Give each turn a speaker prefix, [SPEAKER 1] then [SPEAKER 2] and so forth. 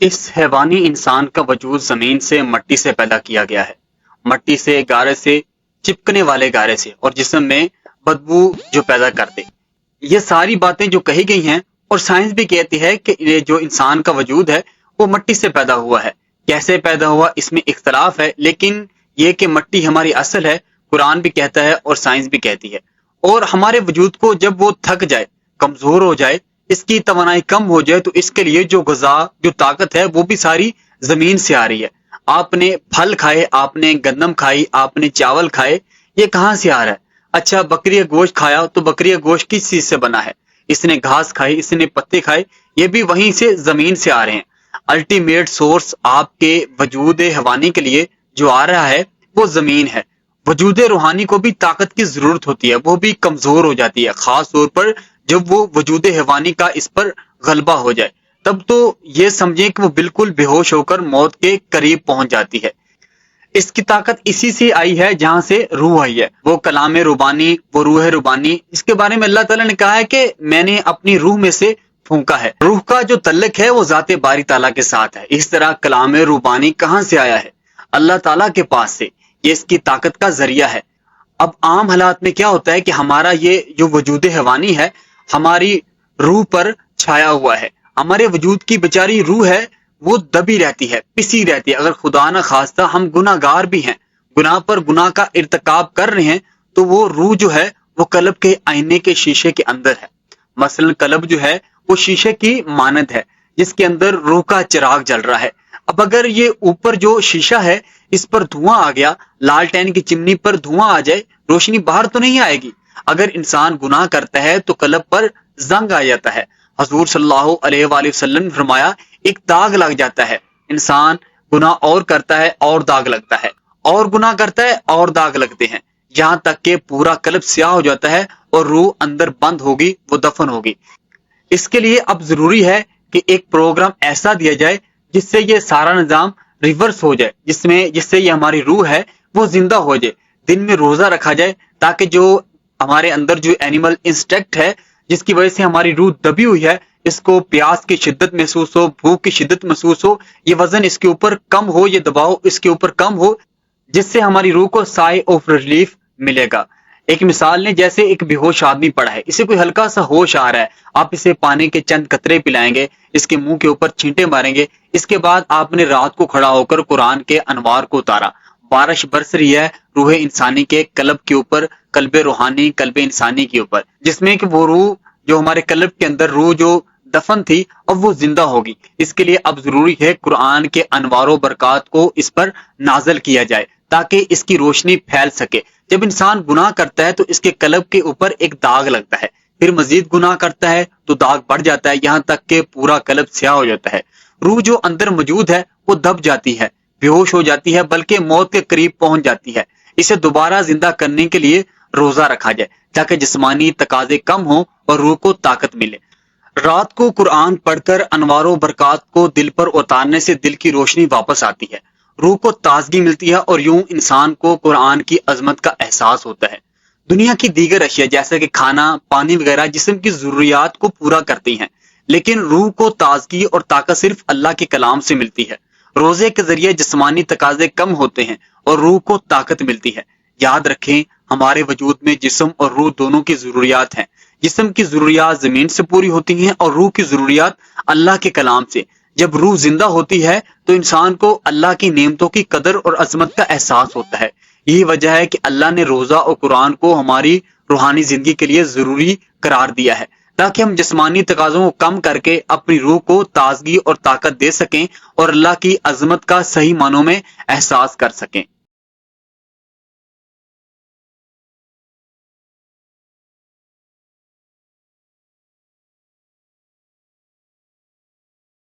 [SPEAKER 1] اس حیوانی انسان کا وجود زمین سے مٹی سے پیدا کیا گیا ہے، مٹی سے، گارے سے، چپکنے والے گارے سے، اور جسم میں بدبو جو پیدا کرتے۔ یہ ساری باتیں جو کہی گئی ہیں، اور سائنس بھی کہتی ہے کہ یہ جو انسان کا وجود ہے وہ مٹی سے پیدا ہوا ہے۔ کیسے پیدا ہوا اس میں اختلاف ہے، لیکن یہ کہ مٹی ہماری اصل ہے، قرآن بھی کہتا ہے اور سائنس بھی کہتی ہے۔ اور ہمارے وجود کو جب وہ تھک جائے، کمزور ہو جائے، اس کی توانائی کم ہو جائے، تو اس کے لیے جو غذا، جو طاقت ہے، وہ بھی ساری زمین سے آ رہی ہے۔ آپ نے پھل کھائے، آپ نے گندم کھائی، آپ نے چاول کھائے، یہ کہاں سے آ رہا ہے؟ اچھا، بکری کا گوشت کھایا تو بکری کا گوشت کس چیز سے بنا ہے؟ اس نے گھاس کھائی، اس نے پتے کھائے، یہ بھی وہیں سے زمین سے آ رہے ہیں۔ الٹیمیٹ سورس آپ کے وجود حیوانی کے لیے جو آ رہا ہے وہ زمین ہے۔ وجود روحانی کو بھی طاقت کی ضرورت ہوتی ہے، وہ بھی کمزور ہو جاتی ہے، خاص طور پر جب وہ وجود حیوانی کا اس پر غلبہ ہو جائے، تب تو یہ سمجھیں کہ وہ بالکل بے ہوش ہو کر موت کے قریب پہنچ جاتی ہے۔ اس کی طاقت اسی سے آئی ہے جہاں سے روح آئی ہے، وہ کلام ربانی، وہ روح ربانی۔ اس کے بارے میں اللہ تعالیٰ نے کہا ہے کہ میں نے اپنی روح میں سے پھونکا ہے۔ روح کا جو تعلق ہے وہ ذات باری تعالیٰ کے ساتھ ہے۔ اس طرح کلام ربانی کہاں سے آیا ہے؟ اللہ تعالیٰ کے پاس سے، یہ اس کی طاقت کا ذریعہ ہے۔ اب عام حالات میں کیا ہوتا ہے کہ ہمارا یہ جو وجود حیوانی ہے ہماری روح پر چھایا ہوا ہے، ہمارے وجود کی بیچاری روح ہے وہ دبی رہتی ہے، پسی رہتی ہے۔ اگر خدا نہ خواستہ ہم گناہ گار بھی ہیں، گناہ پر گناہ کا ارتکاب کر رہے ہیں، تو وہ روح جو ہے وہ قلب کے آئینے کے شیشے کے اندر ہے۔ مثلا قلب جو ہے وہ شیشے کی مانند ہے جس کے اندر روح کا چراغ جل رہا ہے۔ اب اگر یہ اوپر جو شیشہ ہے اس پر دھواں آ گیا، لالٹین کی چمنی پر دھواں آ جائے، روشنی باہر تو نہیں آئے گی۔ اگر انسان گناہ کرتا ہے تو قلب پر زنگ آ جاتا ہے۔ حضور صلی اللہ علیہ وآلہ وسلم نے فرمایا ایک داغ لگ جاتا ہے۔ انسان گناہ اور کرتا ہے اور داغ لگتا ہے، اور گناہ کرتا ہے اور داغ لگتے ہیں، یہاں تک کہ پورا قلب سیاہ ہو جاتا ہے اور روح اندر بند ہوگی، وہ دفن ہوگی۔ اس کے لیے اب ضروری ہے کہ ایک پروگرام ایسا دیا جائے جس سے یہ سارا نظام ریورس ہو جائے، جس سے یہ ہماری روح ہے وہ زندہ ہو جائے۔ دن میں روزہ رکھا جائے تاکہ جو ہمارے اندر جو اینیمل انسٹیکٹ ہے جس کی وجہ سے ہماری روح دبی ہوئی ہے، اس کو پیاس کی شدت محسوس ہو، بھوک کی شدت محسوس ہو، یہ وزن اس کے اوپر کم ہو، یہ دباؤ اس کے اوپر کم ہو، جس سے ہماری روح کو سائے آف ریلیف ملے گا۔ ایک مثال نے جیسے ایک بے ہوش آدمی پڑا ہے، اسے کوئی ہلکا سا ہوش آ رہا ہے، آپ اسے پانی کے چند قطرے پلائیں گے، اس کے منہ کے اوپر چھینٹے ماریں گے، اس کے بعد آپ نے رات کو کھڑا ہو کر قرآن کے انوار کو اتارا، بارش برس رہی ہے روح انسانی کے قلب کے اوپر، قلب روحانی، قلب انسانی کے اوپر، جس میں کہ وہ روح جو ہمارے قلب کے اندر روح جو دفن تھی اب وہ زندہ ہوگی۔ اس کے لیے اب ضروری ہے قرآن کے انوار و برکات کو اس پر نازل کیا جائے تاکہ اس کی روشنی پھیل سکے۔ جب انسان گناہ کرتا ہے تو اس کے قلب کے اوپر ایک داغ لگتا ہے، پھر مزید گناہ کرتا ہے تو داغ بڑھ جاتا ہے، یہاں تک کہ پورا قلب سیاہ ہو جاتا ہے۔ روح جو اندر موجود ہے وہ دب جاتی ہے، بے ہوش ہو جاتی ہے، بلکہ موت کے قریب پہنچ جاتی ہے۔ اسے دوبارہ زندہ کرنے کے لیے روزہ رکھا جائے تاکہ جسمانی تقاضے کم ہوں اور روح کو طاقت ملے۔ رات کو قرآن پڑھ کر انوار و برکات کو دل پر اتارنے سے دل کی روشنی واپس آتی ہے، روح کو تازگی ملتی ہے، اور یوں انسان کو قرآن کی عظمت کا احساس ہوتا ہے۔ دنیا کی دیگر اشیاء جیسے کہ کھانا، پانی وغیرہ جسم کی ضروریات کو پورا کرتی ہیں، لیکن روح کو تازگی اور طاقت صرف اللہ کے کلام سے ملتی ہے۔ روزے کے ذریعے جسمانی تقاضے کم ہوتے ہیں اور روح کو طاقت ملتی ہے۔ یاد رکھیں ہمارے وجود میں جسم اور روح دونوں کی ضروریات ہیں۔ جسم کی ضروریات زمین سے پوری ہوتی ہیں اور روح کی ضروریات اللہ کے کلام سے۔ جب روح زندہ ہوتی ہے تو انسان کو اللہ کی نعمتوں کی قدر اور عظمت کا احساس ہوتا ہے۔ یہی وجہ ہے کہ اللہ نے روزہ اور قرآن کو ہماری روحانی زندگی کے لیے ضروری قرار دیا ہے تاکہ ہم جسمانی تقاضوں کو کم کر کے اپنی روح کو تازگی اور طاقت دے سکیں اور اللہ کی عظمت کا صحیح معنوں میں احساس کر سکیں۔